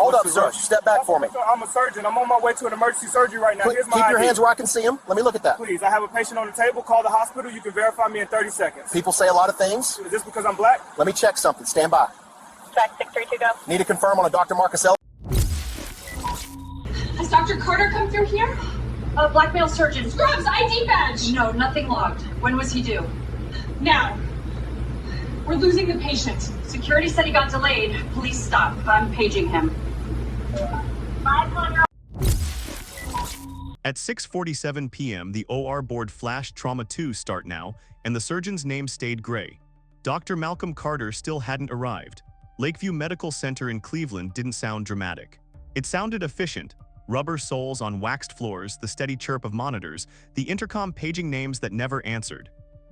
Hold up, sir. Step back for me. I'm a surgeon. I'm on my way to an emergency surgery right now. Here's my Keep your ID. hands where I can see them. Let me look at that. Please, I have a patient on the table. Call the hospital. You can verify me in 30 seconds. People say a lot of things. Is this because I'm black? Let me check something. Stand by. Track 632, go. Need to confirm on a Dr. Marcus L. Has Dr. Carter come through here? Black male surgeon. Scrubs, ID badge! No, nothing logged. When was he due? Now. We're losing the patient. Security said he got delayed. Please stop. I'm paging him. 500. At 6:47 p.m., the OR board flashed Trauma 2 start now, and the surgeon's name stayed gray. Dr. Malcolm Carter still hadn't arrived. Lakeview Medical Center in Cleveland didn't sound dramatic. It sounded efficient. Rubber soles on waxed floors, the steady chirp of monitors, the intercom paging names that never answered.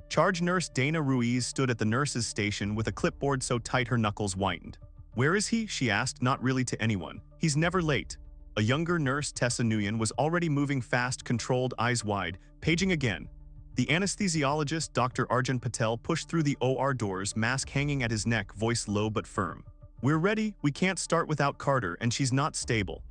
Charge nurse Dana Ruiz stood at the nurse's station with a clipboard so tight her knuckles whitened. "Where is he?" she asked, not really to anyone. "He's never late." A younger nurse, Tessa Nguyen, was already moving fast, controlled, eyes wide, paging again. The anesthesiologist, Dr. Arjun Patel, pushed through the OR doors, mask hanging at his neck, voice low but firm. "We're ready. We can't start without Carter, and she's not stable."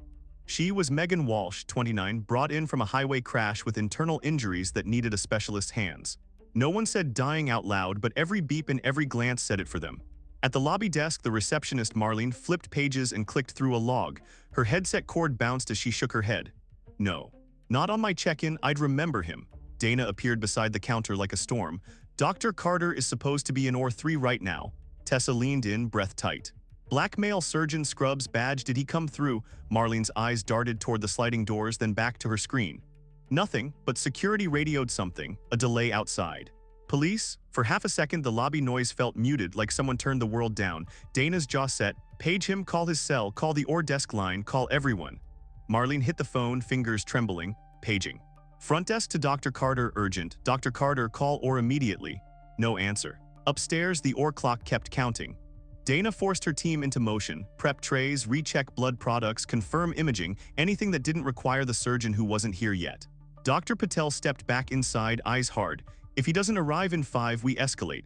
She was Megan Walsh, 29, brought in from a highway crash with internal injuries that needed a specialist's hands. No one said dying out loud, but every beep and every glance said it for them. At the lobby desk, the receptionist Marlene flipped pages and clicked through a log. Her headset cord bounced as she shook her head. "No. Not on my check-in. I'd remember him." Dana appeared beside the counter like a storm. "Dr. Carter is supposed to be in OR3 right now." Tessa leaned in, breath tight. "Black male surgeon Scrubs badge, did he come through?" Marlene's eyes darted toward the sliding doors, then back to her screen. Nothing, but security radioed something, a delay outside. "Police?" For half a second, the lobby noise felt muted, like someone turned the world down. Dana's jaw set. "Page him, call his cell, call the OR desk line, call everyone." Marlene hit the phone, fingers trembling, paging. "Front desk to Dr. Carter, urgent. Dr. Carter, call OR immediately." No answer. Upstairs, the OR clock kept counting. Dana forced her team into motion, prep trays, recheck blood products, confirm imaging, anything that didn't require the surgeon who wasn't here yet. Dr. Patel stepped back inside, eyes hard. "If he doesn't arrive in 5, we escalate."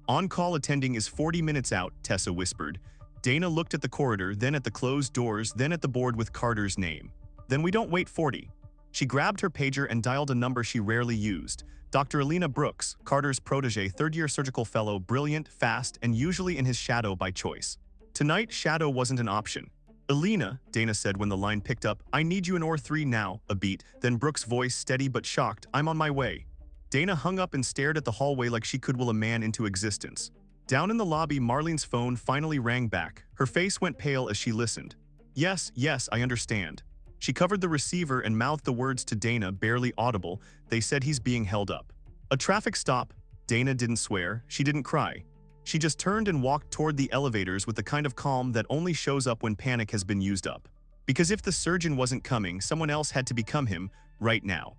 "On-call attending is 40 minutes out," Tessa whispered. Dana looked at the corridor, then at the closed doors, then at the board with Carter's name. "Then we don't wait 40. She grabbed her pager and dialed a number she rarely used. Dr. Alina Brooks, Carter's protege, third-year surgical fellow, brilliant, fast, and usually in his shadow by choice. Tonight, shadow wasn't an option. "Alina," Dana said when the line picked up, "I need you in OR3 now," a beat. Then Brooks' voice, steady but shocked, "I'm on my way." Dana hung up and stared at the hallway like she could will a man into existence. Down in the lobby, Marlene's phone finally rang back. Her face went pale as she listened. Yes, I understand." She covered the receiver and mouthed the words to Dana, barely audible. "They said he's being held up." A traffic stop. Dana didn't swear. She didn't cry. She just turned and walked toward the elevators with the kind of calm that only shows up when panic has been used up. Because if the surgeon wasn't coming, someone else had to become him, right now.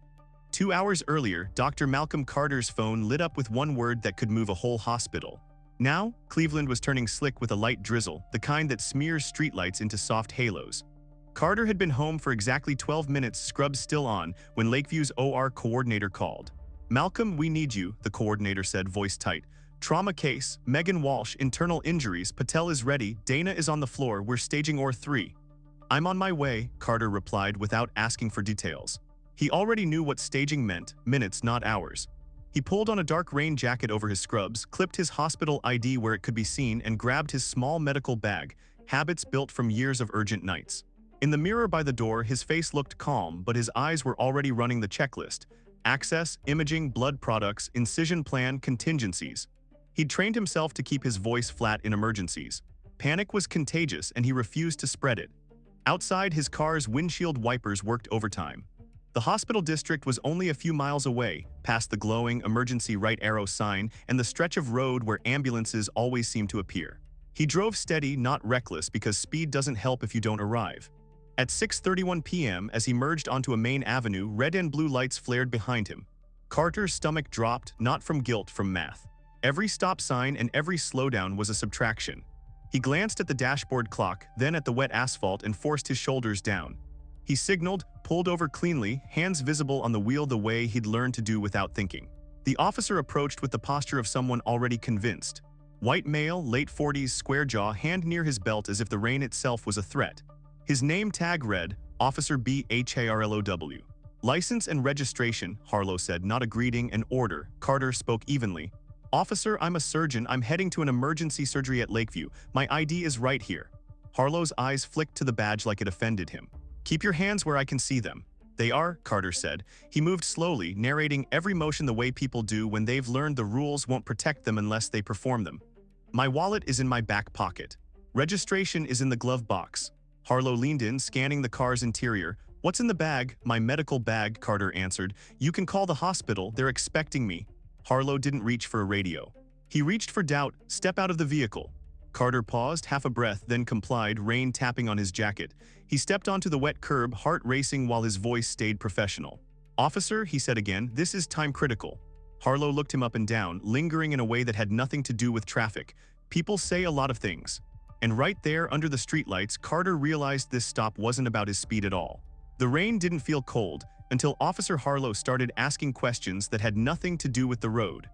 2 hours earlier, Dr. Malcolm Carter's phone lit up with one word that could move a whole hospital. Now, Cleveland was turning slick with a light drizzle, the kind that smears streetlights into soft halos. Carter had been home for exactly 12 minutes, scrubs still on, when Lakeview's OR coordinator called. "Malcolm, we need you," the coordinator said, voice tight. "Trauma case, Megan Walsh, internal injuries, Patel is ready, Dana is on the floor, we're staging OR3. "I'm on my way," Carter replied without asking for details. He already knew what staging meant, minutes, not hours. He pulled on a dark rain jacket over his scrubs, clipped his hospital ID where it could be seen, and grabbed his small medical bag, habits built from years of urgent nights. In the mirror by the door, his face looked calm, but his eyes were already running the checklist. Access, imaging, blood products, incision plan, contingencies. He'd trained himself to keep his voice flat in emergencies. Panic was contagious, and he refused to spread it. Outside, his car's windshield wipers worked overtime. The hospital district was only a few miles away, past the glowing emergency right arrow sign and the stretch of road where ambulances always seem to appear. He drove steady, not reckless, because speed doesn't help if you don't arrive. At 6:31 p.m., as he merged onto a main avenue, red and blue lights flared behind him. Carter's stomach dropped, not from guilt, from math. Every stop sign and every slowdown was a subtraction. He glanced at the dashboard clock, then at the wet asphalt, and forced his shoulders down. He signaled, pulled over cleanly, hands visible on the wheel the way he'd learned to do without thinking. The officer approached with the posture of someone already convinced. White male, late 40s, square jaw, hand near his belt as if the rain itself was a threat. His name tag read, Officer BHARLOW. License and registration, Harlow said, not a greeting, an order. Carter spoke evenly. Officer, I'm a surgeon. I'm heading to an emergency surgery at Lakeview. My ID is right here. Harlow's eyes flicked to the badge like it offended him. Keep your hands where I can see them. They are, Carter said. He moved slowly, narrating every motion the way people do when they've learned the rules won't protect them unless they perform them. My wallet is in my back pocket. Registration is in the glove box. Harlow leaned in, scanning the car's interior. What's in the bag? My medical bag, Carter answered. You can call the hospital. They're expecting me. Harlow didn't reach for a radio. He reached for doubt. Step out of the vehicle. Carter paused, half a breath, then complied, rain tapping on his jacket. He stepped onto the wet curb, heart racing while his voice stayed professional. Officer, he said again, this is time critical. Harlow looked him up and down, lingering in a way that had nothing to do with traffic. People say a lot of things. And right there, under the streetlights, Carter realized this stop wasn't about his speed at all. The rain didn't feel cold until Officer Harlow started asking questions that had nothing to do with the road.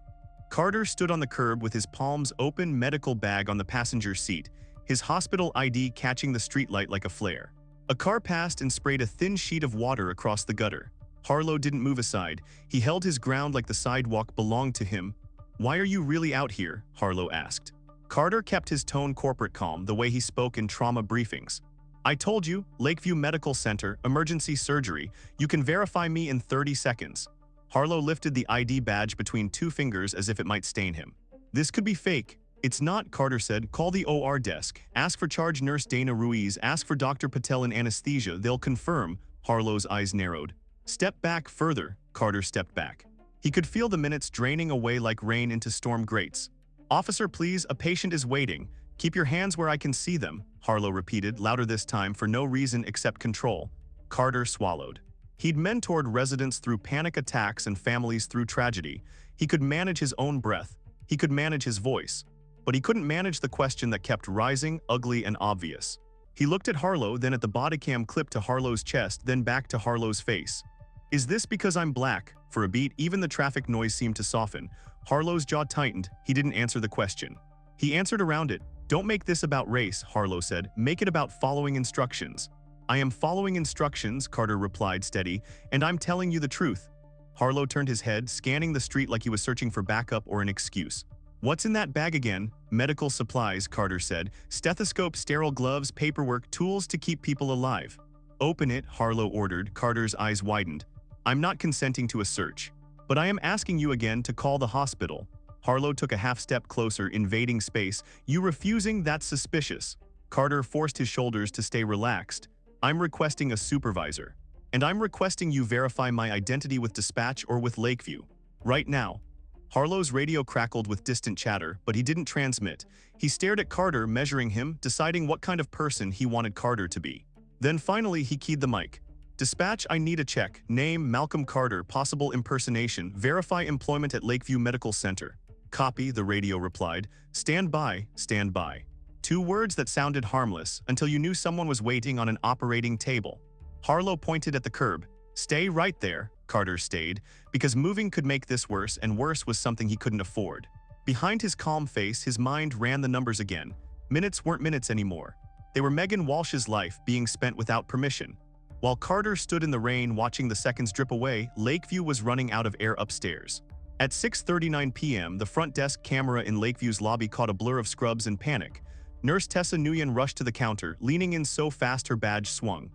Carter stood on the curb with his palms open, medical bag on the passenger seat, his hospital ID catching the streetlight like a flare. A car passed and sprayed a thin sheet of water across the gutter. Harlow didn't move aside. He held his ground like the sidewalk belonged to him. Why are you really out here? Harlow asked. Carter kept his tone corporate calm, the way he spoke in trauma briefings. I told you, Lakeview Medical Center, emergency surgery. You can verify me in 30 seconds. Harlow lifted the ID badge between two fingers as if it might stain him. This could be fake. It's not, Carter said. Call the OR desk. Ask for charge nurse Dana Ruiz. Ask for Dr. Patel in anesthesia. They'll confirm. Harlow's eyes narrowed. Step back further. Carter stepped back. He could feel the minutes draining away like rain into storm grates. Officer, please, a patient is waiting. Keep your hands where I can see them, Harlow repeated, louder this time for no reason except control. Carter swallowed. He'd mentored residents through panic attacks and families through tragedy. He could manage his own breath. He could manage his voice. But he couldn't manage the question that kept rising, ugly, and obvious. He looked at Harlow, then at the bodycam clip to Harlow's chest, then back to Harlow's face. Is this because I'm black? For a beat, even the traffic noise seemed to soften. Harlow's jaw tightened. He didn't answer the question. He answered around it. Don't make this about race, Harlow said. Make it about following instructions. I am following instructions, Carter replied, steady, and I'm telling you the truth. Harlow turned his head, scanning the street like he was searching for backup or an excuse. What's in that bag again? Medical supplies, Carter said. Stethoscope, sterile gloves, paperwork, tools to keep people alive. Open it, Harlow ordered. Carter's eyes widened. I'm not consenting to a search. But I am asking you again to call the hospital. Harlow took a half step closer, invading space. You refusing? That's suspicious. Carter forced his shoulders to stay relaxed. I'm requesting a supervisor. And I'm requesting you verify my identity with dispatch or with Lakeview. Right now. Harlow's radio crackled with distant chatter, but he didn't transmit. He stared at Carter, measuring him, deciding what kind of person he wanted Carter to be. Then finally he keyed the mic. Dispatch, I need a check. Name, Malcolm Carter, possible impersonation. Verify employment at Lakeview Medical Center. Copy, the radio replied. Stand by, stand by. 2 words that sounded harmless until you knew someone was waiting on an operating table. Harlow pointed at the curb. Stay right there, Carter stayed, because moving could make this worse, and worse was something he couldn't afford. Behind his calm face, his mind ran the numbers again. Minutes weren't minutes anymore. They were Megan Walsh's life being spent without permission. While Carter stood in the rain watching the seconds drip away, Lakeview was running out of air upstairs. At 6:39 p.m., the front desk camera in Lakeview's lobby caught a blur of scrubs and panic. Nurse Tessa Nguyen rushed to the counter, leaning in so fast her badge swung.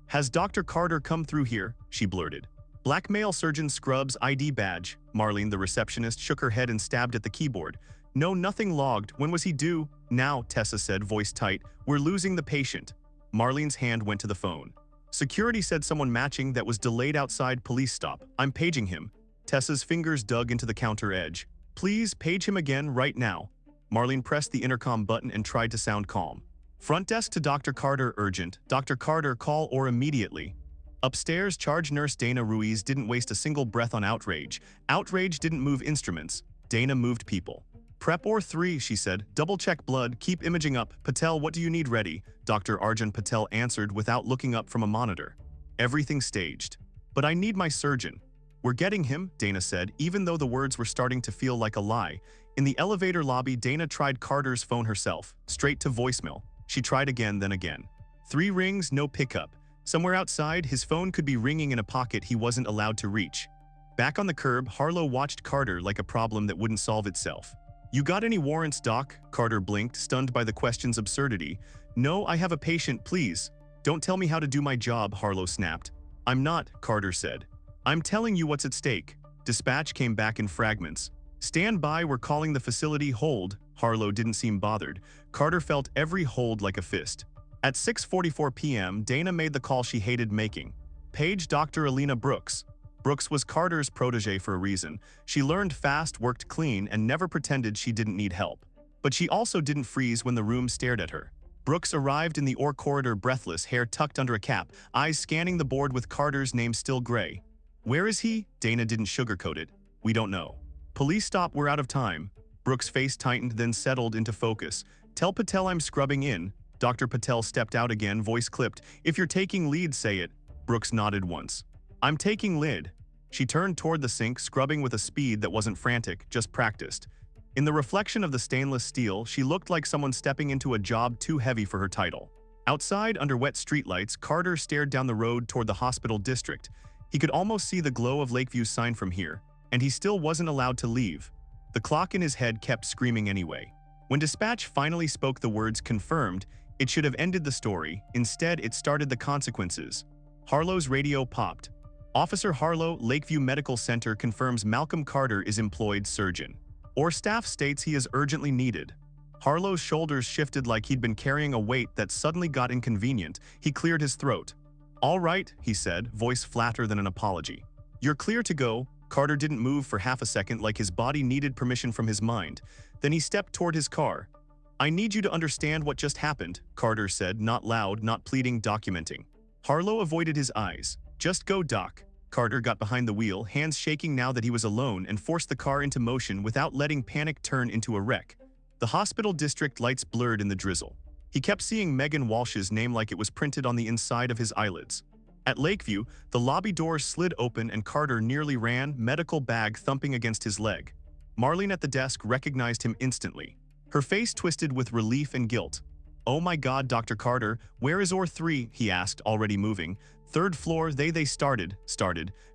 Has Dr. Carter come through here? She blurted. Black male surgeon scrubs ID badge. Marlene, the receptionist, shook her head and stabbed at the keyboard. No, nothing logged. When was he due? Now, Tessa said, voice tight. We're losing the patient. Marlene's hand went to the phone. Security said someone matching that was delayed outside police stop. I'm paging him. Tessa's fingers dug into the counter edge. Please page him again right now. Marlene pressed the intercom button and tried to sound calm. Front desk to Dr. Carter, urgent. Dr. Carter, call or immediately. Upstairs, charge nurse Dana Ruiz didn't waste a single breath on outrage. Outrage didn't move instruments. Dana moved people. Prep or 3, she said. Double-check blood, keep imaging up. Patel, what do you need ready? Dr. Arjun Patel answered without looking up from a monitor. Everything staged. But I need my surgeon. We're getting him, Dana said, even though the words were starting to feel like a lie. In the elevator lobby, Dana tried Carter's phone herself, straight to voicemail. She tried again, then again. 3 rings, no pickup. Somewhere outside, his phone could be ringing in a pocket he wasn't allowed to reach. Back on the curb, Harlow watched Carter like a problem that wouldn't solve itself. "You got any warrants, Doc?" Carter blinked, stunned by the question's absurdity. "No, I have a patient, please." "Don't tell me how to do my job," Harlow snapped. "I'm not," Carter said. "I'm telling you what's at stake." Dispatch came back in fragments. "Stand by, we're calling the facility. Hold." Harlow didn't seem bothered. Carter felt every hold like a fist. At 6:44 p.m., Dana made the call she hated making. "Page Dr. Alina Brooks." Brooks was Carter's protege for a reason. She learned fast, worked clean, and never pretended she didn't need help. But she also didn't freeze when the room stared at her. Brooks arrived in the OR corridor breathless, hair tucked under a cap, eyes scanning the board with Carter's name still gray. "Where is he?" Dana didn't sugarcoat it. "We don't know." "Police stop, we're out of time." Brooks' face tightened, then settled into focus. "Tell Patel I'm scrubbing in." Dr. Patel stepped out again, voice clipped. "If you're taking lead, say it." Brooks nodded once. "I'm taking lead." She turned toward the sink, scrubbing with a speed that wasn't frantic, just practiced. In the reflection of the stainless steel, she looked like someone stepping into a job too heavy for her title. Outside, under wet streetlights, Carter stared down the road toward the hospital district. He could almost see the glow of Lakeview's sign from here, and he still wasn't allowed to leave. The clock in his head kept screaming anyway. When dispatch finally spoke the words "confirmed," it should have ended the story. Instead, it started the consequences. Harlow's radio popped. "Officer Harlow, Lakeview Medical Center confirms Malcolm Carter is employed surgeon. Or staff states he is urgently needed." Harlow's shoulders shifted like he'd been carrying a weight that suddenly got inconvenient. He cleared his throat. "All right," he said, voice flatter than an apology. "You're clear to go." Carter didn't move for half a second, like his body needed permission from his mind. Then he stepped toward his car. "I need you to understand what just happened," Carter said, not loud, not pleading, documenting. Harlow avoided his eyes. "Just go, Doc." Carter got behind the wheel, hands shaking now that he was alone, and forced the car into motion without letting panic turn into a wreck. The hospital district lights blurred in the drizzle. He kept seeing Megan Walsh's name like it was printed on the inside of his eyelids. At Lakeview, the lobby doors slid open and Carter nearly ran, medical bag thumping against his leg. Marlene at the desk recognized him instantly. Her face twisted with relief and guilt. "Oh my God, Dr. Carter, where is OR 3? He asked, already moving. "Third floor, they started.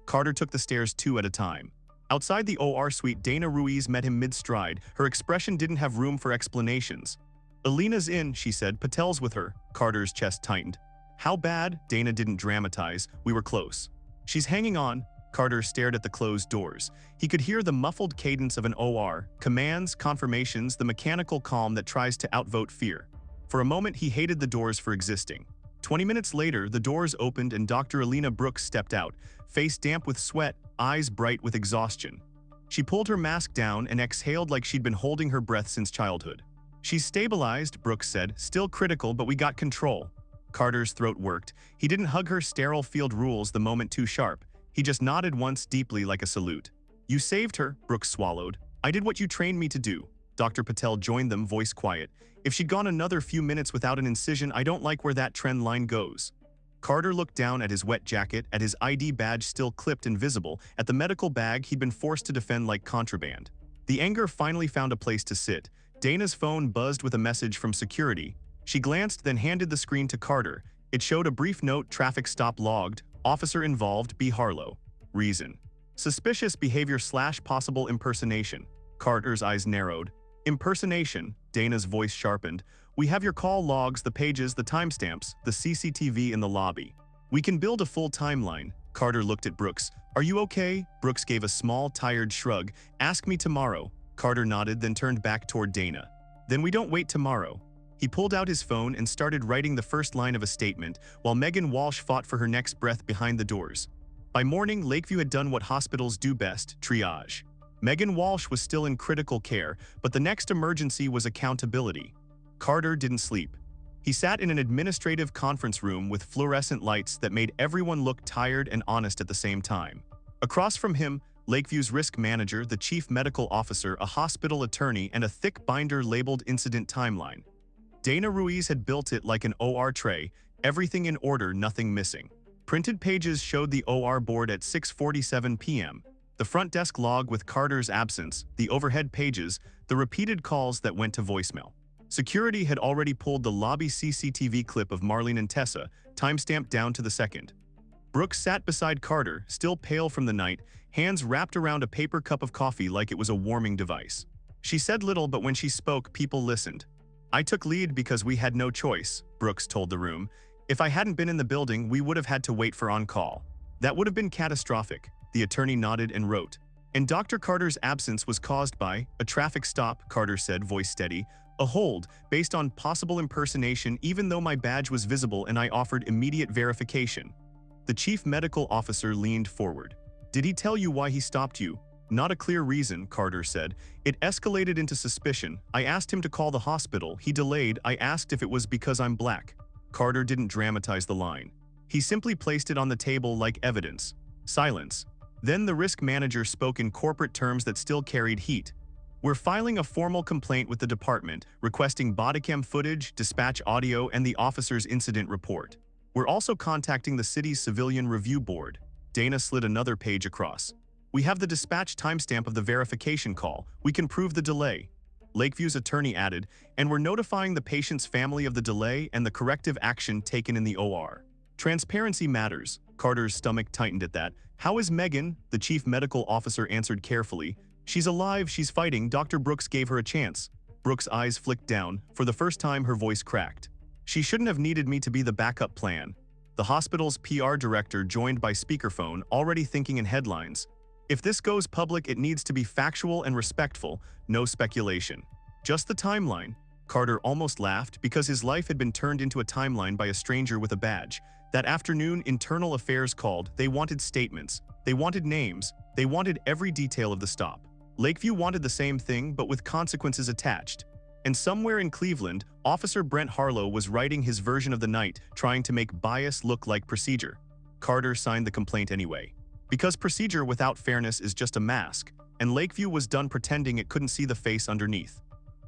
Carter took the stairs 2 at a time. Outside the OR suite, Dana Ruiz met him mid-stride. Her expression didn't have room for explanations. "Alina's in," she said. "Patel's with her." Carter's chest tightened. "How bad?" Dana didn't dramatize. "We were close." "She's hanging on." Carter stared at the closed doors. He could hear the muffled cadence of an OR, commands, confirmations, the mechanical calm that tries to outvote fear. For a moment, he hated the doors for existing. 20 minutes later, the doors opened and Dr. Alina Brooks stepped out, face damp with sweat, eyes bright with exhaustion. She pulled her mask down and exhaled like she'd been holding her breath since childhood. "She's stabilized," Brooks said. "Still critical, but we got control." Carter's throat worked. He didn't hug her sterile field rules the moment too sharp. He just nodded once deeply like a salute. "You saved her," Brooks swallowed. "I did what you trained me to do." Dr. Patel joined them, voice quiet. "If she'd gone another few minutes without an incision, I don't like where that trend line goes." Carter looked down at his wet jacket, at his ID badge still clipped and visible, at the medical bag he'd been forced to defend like contraband. The anger finally found a place to sit. Dana's phone buzzed with a message from security. She glanced, then handed the screen to Carter. It showed a brief note: "Traffic stop logged. Officer involved, B. Harlow. Reason: suspicious behavior / possible impersonation." Carter's eyes narrowed. "Impersonation," Dana's voice sharpened. "We have your call logs, the pages, the timestamps, the CCTV in the lobby. We can build a full timeline." Carter looked at Brooks. "Are you okay?" Brooks gave a small, tired shrug. "Ask me tomorrow." Carter nodded, then turned back toward Dana. "Then we don't wait tomorrow." He pulled out his phone and started writing the first line of a statement, while Megan Walsh fought for her next breath behind the doors. By morning, Lakeview had done what hospitals do best: triage. Megan Walsh was still in critical care, but the next emergency was accountability. Carter didn't sleep. He sat in an administrative conference room with fluorescent lights that made everyone look tired and honest at the same time. Across from him, Lakeview's risk manager, the chief medical officer, a hospital attorney, and a thick binder labeled Incident Timeline. Dana Ruiz had built it like an OR tray, everything in order, nothing missing. Printed pages showed the OR board at 6:47 p.m., the front desk log with Carter's absence, the overhead pages, the repeated calls that went to voicemail. Security had already pulled the lobby CCTV clip of Marlene and Tessa, timestamped down to the second. Brooks sat beside Carter, still pale from the night, hands wrapped around a paper cup of coffee like it was a warming device. She said little, but when she spoke, people listened. "I took lead because we had no choice," Brooks told the room. "If I hadn't been in the building, we would have had to wait for on-call. That would have been catastrophic," the attorney nodded and wrote. "And Dr. Carter's absence was caused by a traffic stop," Carter said, voice steady. "A hold, based on possible impersonation even though my badge was visible and I offered immediate verification." The chief medical officer leaned forward. "Did he tell you why he stopped you?" "Not a clear reason," Carter said. "It escalated into suspicion. I asked him to call the hospital. He delayed. I asked if it was because I'm black." Carter didn't dramatize the line. He simply placed it on the table like evidence. Silence. Then the risk manager spoke in corporate terms that still carried heat. "We're filing a formal complaint with the department, requesting bodycam footage, dispatch audio, and the officer's incident report. We're also contacting the city's civilian review board." Dana slid another page across. "We have the dispatch timestamp of the verification call. We can prove the delay." Lakeview's attorney added, "And we're notifying the patient's family of the delay and the corrective action taken in the OR. Transparency matters." Carter's stomach tightened at that. "How is Megan?" The chief medical officer answered carefully. "She's alive, she's fighting. Dr. Brooks gave her a chance." Brooks' eyes flicked down. For the first time, her voice cracked. "She shouldn't have needed me to be the backup plan." The hospital's PR director joined by speakerphone, already thinking in headlines. "If this goes public, it needs to be factual and respectful, no speculation. Just the timeline." Carter almost laughed because his life had been turned into a timeline by a stranger with a badge. That afternoon, Internal Affairs called. They wanted statements. They wanted names. They wanted every detail of the stop. Lakeview wanted the same thing, but with consequences attached. And somewhere in Cleveland, Officer Brent Harlow was writing his version of the night, trying to make bias look like procedure. Carter signed the complaint anyway. Because procedure without fairness is just a mask, and Lakeview was done pretending it couldn't see the face underneath.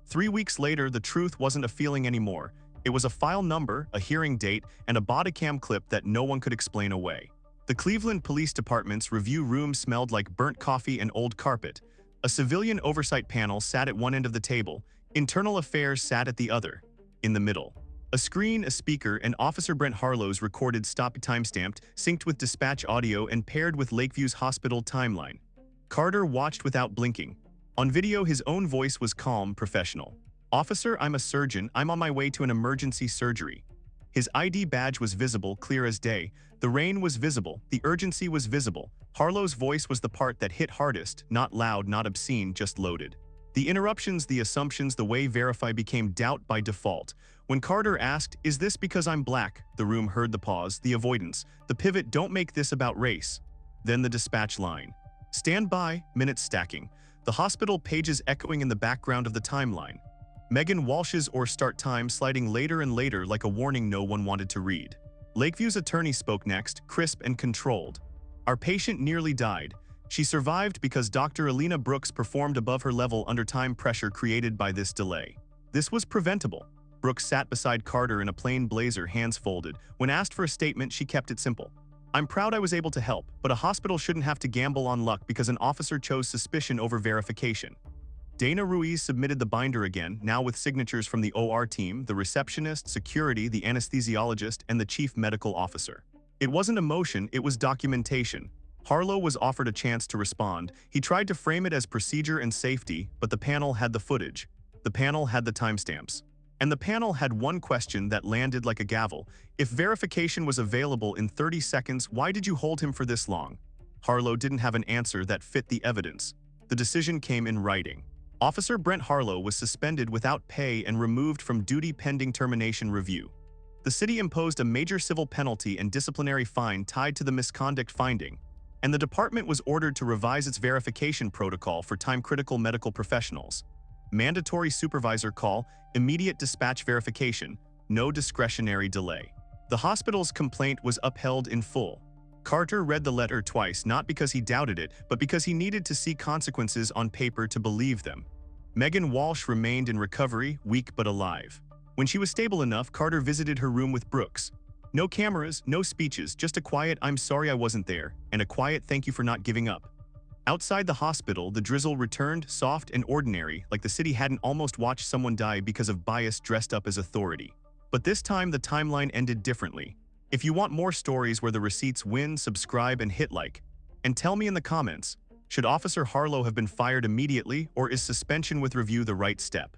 3 weeks later, the truth wasn't a feeling anymore. It was a file number, a hearing date, and a bodycam clip that no one could explain away. The Cleveland Police Department's review room smelled like burnt coffee and old carpet. A civilian oversight panel sat at one end of the table. Internal Affairs sat at the other. In the middle, a screen, a speaker, and Officer Brent Harlow's recorded stop timestamped, synced with dispatch audio and paired with Lakeview's hospital timeline. Carter watched without blinking. On video, his own voice was calm, professional. "Officer, I'm a surgeon. I'm on my way to an emergency surgery." His ID badge was visible, clear as day. The rain was visible. The urgency was visible. Harlow's voice was the part that hit hardest, not loud, not obscene, just loaded. The interruptions, the assumptions, the way verify became doubt by default. When Carter asked, "Is this because I'm black?" the room heard the pause, the avoidance, the pivot, "Don't make this about race." Then the dispatch line. "Stand by," minutes stacking. The hospital pages echoing in the background of the timeline. Megan Walsh's or start time sliding later and later like a warning no one wanted to read. Lakeview's attorney spoke next, crisp and controlled. "Our patient nearly died. She survived because Dr. Alina Brooks performed above her level under time pressure created by this delay. This was preventable." Brooks sat beside Carter in a plain blazer, hands folded. When asked for a statement, she kept it simple. "I'm proud I was able to help, but a hospital shouldn't have to gamble on luck because an officer chose suspicion over verification." Dana Ruiz submitted the binder again, now with signatures from the OR team, the receptionist, security, the anesthesiologist, and the chief medical officer. It wasn't emotion, it was documentation. Harlow was offered a chance to respond. He tried to frame it as procedure and safety, but the panel had the footage. The panel had the timestamps. And the panel had one question that landed like a gavel. "If verification was available in 30 seconds, why did you hold him for this long?" Harlow didn't have an answer that fit the evidence. The decision came in writing. Officer Brent Harlow was suspended without pay and removed from duty pending termination review. The city imposed a major civil penalty and disciplinary fine tied to the misconduct finding, and the department was ordered to revise its verification protocol for time-critical medical professionals. Mandatory supervisor call, immediate dispatch verification, no discretionary delay. The hospital's complaint was upheld in full. Carter read the letter twice, not because he doubted it, but because he needed to see consequences on paper to believe them. Megan Walsh remained in recovery, weak but alive. When she was stable enough, Carter visited her room with Brooks. No cameras, no speeches, just a quiet "I'm sorry I wasn't there" and a quiet "thank you for not giving up." Outside the hospital, the drizzle returned, soft and ordinary, like the city hadn't almost watched someone die because of bias dressed up as authority. But this time, the timeline ended differently. If you want more stories where the receipts win, subscribe and hit like. And tell me in the comments, should Officer Harlow have been fired immediately, or is suspension with review the right step?